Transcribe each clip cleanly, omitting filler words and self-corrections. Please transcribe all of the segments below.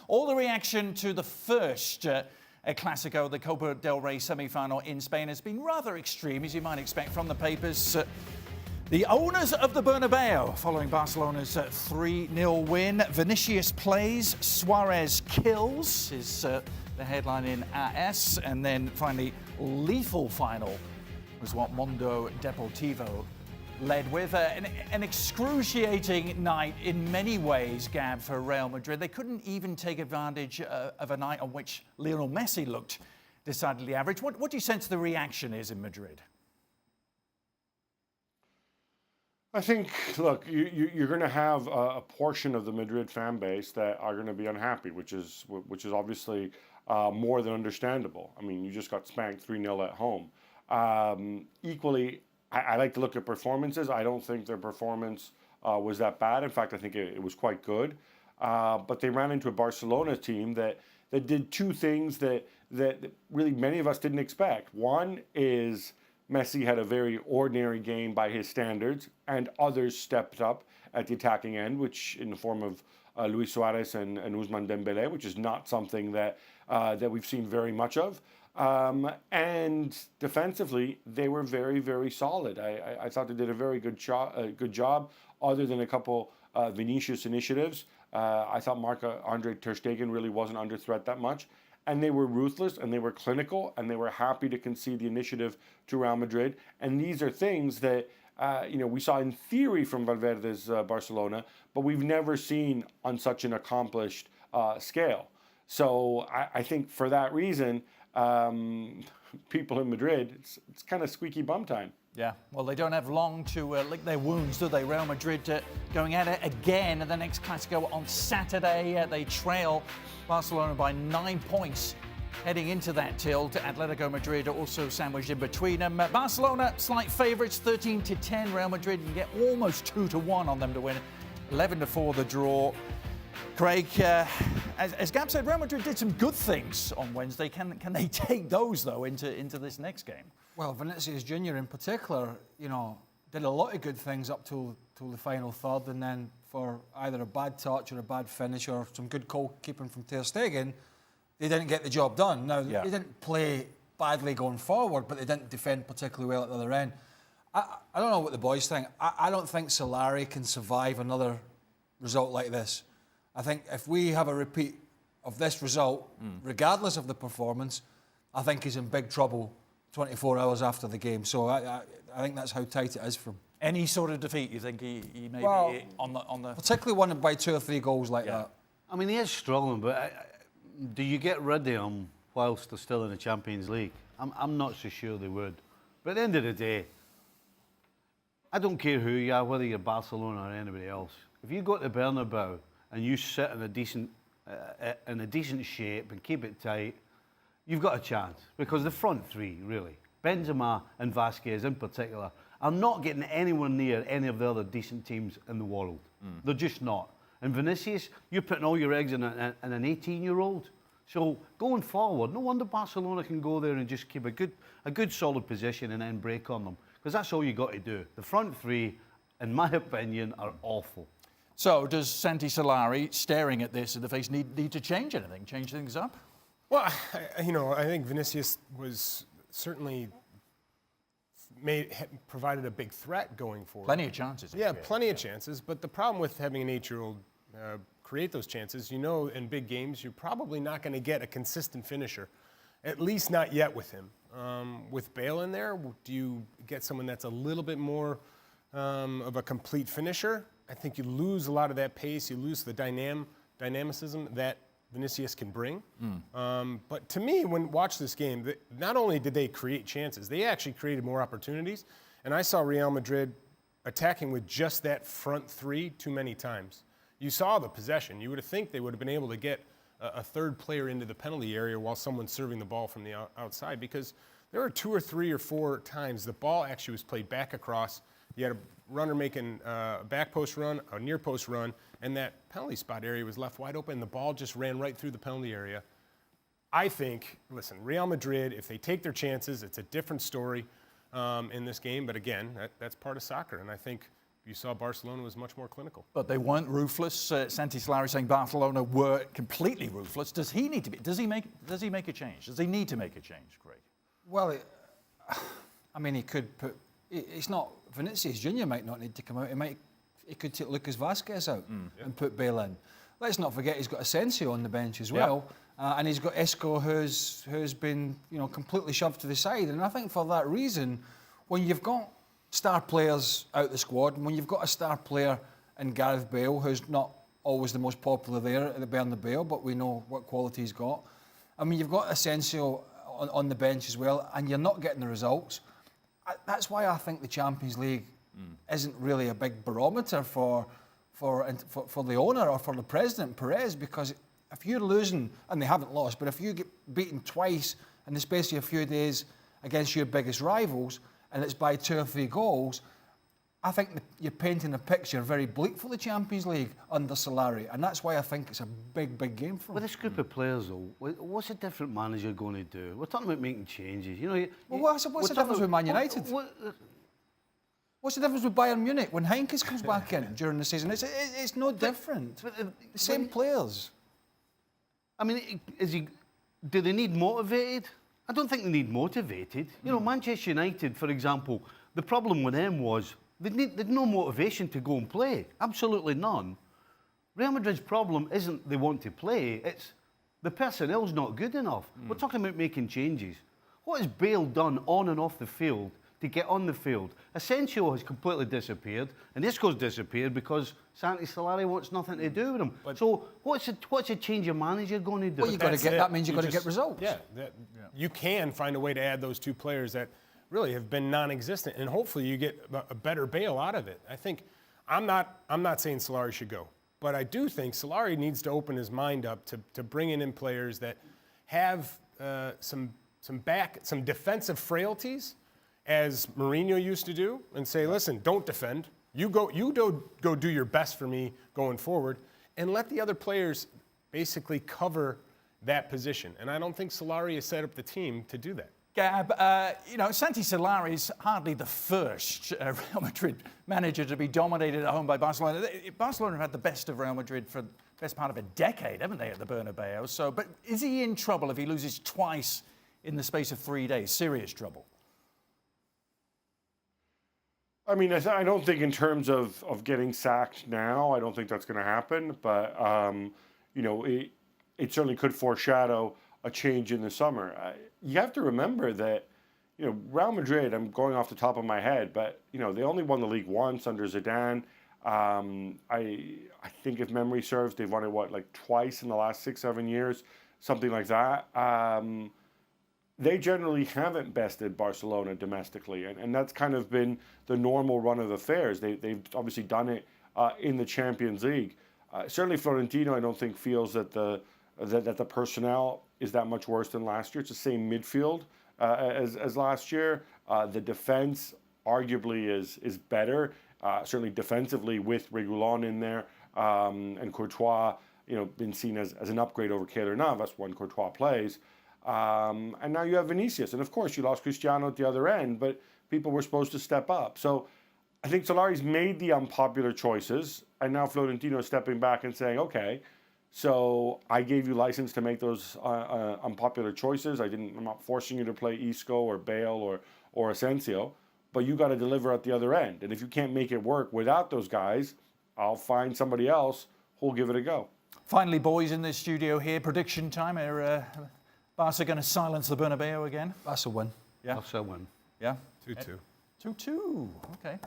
all the reaction to the first El Clasico, the Copa del Rey semi-final in Spain, has been rather extreme, as you might expect from the papers. The owners of the Bernabeu, following Barcelona's 3-0 win. Vinicius plays, Suarez kills, is the headline in AS. And then finally, lethal final was what Mundo Deportivo led with. An excruciating night in many ways, Gab, for Real Madrid. They couldn't even take advantage of a night on which Lionel Messi looked decidedly average. What do you sense the reaction is in Madrid? I think, look, you're going to have a portion of the Madrid fan base that are going to be unhappy, which is obviously more than understandable. I mean, you just got spanked 3-0 at home. Equally, I like to look at performances. I don't think their performance was that bad. In fact, I think it was quite good. But they ran into a Barcelona team that did two things that really many of us didn't expect. One is Messi had a very ordinary game by his standards, and others stepped up at the attacking end, which in the form of Luis Suarez and Ousmane Dembélé, which is not something that we've seen very much of. And defensively, they were very, very solid. I thought they did a very good job, other than a couple Vinicius initiatives. I thought Marc-Andre Ter Stegen really wasn't under threat that much. And they were ruthless, and they were clinical, and they were happy to concede the initiative to Real Madrid. And these are things that we saw in theory from Valverde's Barcelona, but we've never seen on such an accomplished scale. So I think for that reason, people in Madrid, it's kind of squeaky bum time. Yeah, well, they don't have long to lick their wounds, do they? Real Madrid going at it again in the next Clasico on Saturday. They trail Barcelona by 9 points heading into that tilt. Atletico Madrid also sandwiched in between them. Barcelona, slight favourites, 13-10. Real Madrid can get almost 2-1 on them to win. 11-4 the draw. Craig, as Gab said, Real Madrid did some good things on Wednesday. Can they take those, though, into this next game? Well, Vinicius Jr. in particular, did a lot of good things up till the final third, and then for either a bad touch or a bad finish or some good goalkeeping from Ter Stegen, they didn't get the job done. Now, they didn't play badly going forward, but they didn't defend particularly well at the other end. I don't know what the boys think. I don't think Solari can survive another result like this. I think if we have a repeat of this result, regardless of the performance, I think he's in big trouble 24 hours after the game. So I think that's how tight it is for him. Any sort of defeat, you think he may be on the... Particularly one by 2 or 3 goals like that. I mean, he is struggling, but do you get rid of him whilst they're still in the Champions League? I'm not so sure they would. But at the end of the day, I don't care who you are, whether you're Barcelona or anybody else. If you go to the Bernabeu and you sit in a decent shape and keep it tight, you've got a chance. Because the front three, really, Benzema and Vasquez in particular, are not getting anywhere near any of the other decent teams in the world. They're just not. And Vinicius, you're putting all your eggs in an 18-year-old. So going forward, no wonder Barcelona can go there and just keep a good solid position and then break on them. Because that's all you got to do. The front three, in my opinion, are awful. So does Santi Solari, staring at this in the face, need to change anything, change things up? Well, I think Vinicius was certainly provided a big threat going forward. Plenty of chances. Yeah, plenty of chances. But the problem with having an 8-year-old create those chances, in big games, you're probably not going to get a consistent finisher, at least not yet with him. With Bale in there, do you get someone that's a little bit more of a complete finisher? I think you lose a lot of that pace. You lose the dynamicism that Vinicius can bring. But to me, when watch this game, not only did they create chances, they actually created more opportunities. And I saw Real Madrid attacking with just that front three too many times. You saw the possession. You would think they would have been able to get a third player into the penalty area while someone's serving the ball from the outside, because there were 2 or 3 or 4 times the ball actually was played back across. You had a runner making a back post run, a near post run, and that penalty spot area was left wide open. The ball just ran right through the penalty area. I think, listen, Real Madrid, if they take their chances, it's a different story in this game. But again, that's part of soccer. And I think you saw Barcelona was much more clinical. But they weren't ruthless. Santi Solari saying Barcelona were completely ruthless. Does he need to be? Does he make a change? Does he need to make a change, Craig? Well, I mean, he could put. It's not Vinicius Junior might not need to come out. He could take Lucas Vazquez out and put Bale in. Let's not forget he's got Asensio on the bench as well, and he's got Isco who's been completely shoved to the side. And I think for that reason, when you've got star players out the squad, and when you've got a star player in Gareth Bale, who's not always the most popular there at the Bernabeu, but we know what quality he's got. I mean, you've got Asensio on the bench as well, and you're not getting the results. That's why I think the Champions League isn't really a big barometer for the owner or for the president, Perez, because if you're losing, and they haven't lost, but if you get beaten twice in the space of a few days against your biggest rivals, and it's by 2 or 3 goals, I think you're painting a picture very bleak for the Champions League under Solari, and that's why I think it's a big, big game for him. With this group of players, though, what's a different manager going to do? We're talking about making changes. What's the difference with Man United? What's the difference with Bayern Munich when Heinkes comes back in during the season? It's no different. The same players. I mean, do they need motivated? I don't think they need motivated. Manchester United, for example, the problem with them was they'd no motivation to go and play. Absolutely none. Real Madrid's problem isn't they want to play, it's the personnel's not good enough. We're talking about making changes. What has Bale done on and off the field to get on the field? Asensio has completely disappeared, and Isco's disappeared because Santi Solari wants nothing to do with him. So what's a change of manager going to do? Well, that means you've got to get results. You can find a way to add those 2 players that really have been non-existent, and hopefully you get a better Bale out of it. I think I'm not saying Solari should go, but I do think Solari needs to open his mind up to bringing in players that have some defensive frailties, as Mourinho used to do, and say, listen, don't defend. You go do your best for me going forward, and let the other players basically cover that position. And I don't think Solari has set up the team to do that. Gab, Santi Solari is hardly the first Real Madrid manager to be dominated at home by Barcelona. Barcelona have had the best of Real Madrid for the best part of a decade, haven't they, at the Bernabeu? But is he in trouble if he loses twice in the space of 3 days? Serious trouble. I mean, I don't think in terms of getting sacked now, I don't think that's going to happen. But, it certainly could foreshadow a change in the summer. You have to remember that, Real Madrid, I'm going off the top of my head, but, they only won the league once under Zidane. I think if memory serves, they've won it, twice in the last 6-7 years, something like that. They generally haven't bested Barcelona domestically, and that's kind of been the normal run of affairs. They've obviously done it in the Champions League. Certainly Florentino, I don't think, feels that the personnel is that much worse than last year. It's the same midfield as last year. The defense arguably is better, certainly defensively with Reguilon in there, and Courtois, been seen as an upgrade over Keylor Navas when Courtois plays. And now you have Vinicius. And of course, you lost Cristiano at the other end, but people were supposed to step up. So I think Solari's made the unpopular choices, and now Florentino is stepping back and saying, okay, so I gave you license to make those unpopular choices. I'm not forcing you to play Isco or Bale or Asensio, but you got to deliver at the other end. And if you can't make it work without those guys, I'll find somebody else who'll give it a go. Finally, boys in the studio here, prediction time. Are Barca going to silence the Bernabeu again? Barca win. Yeah. Barca win. Yeah. 2-2. 2-2. Okay.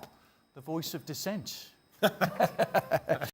The voice of dissent.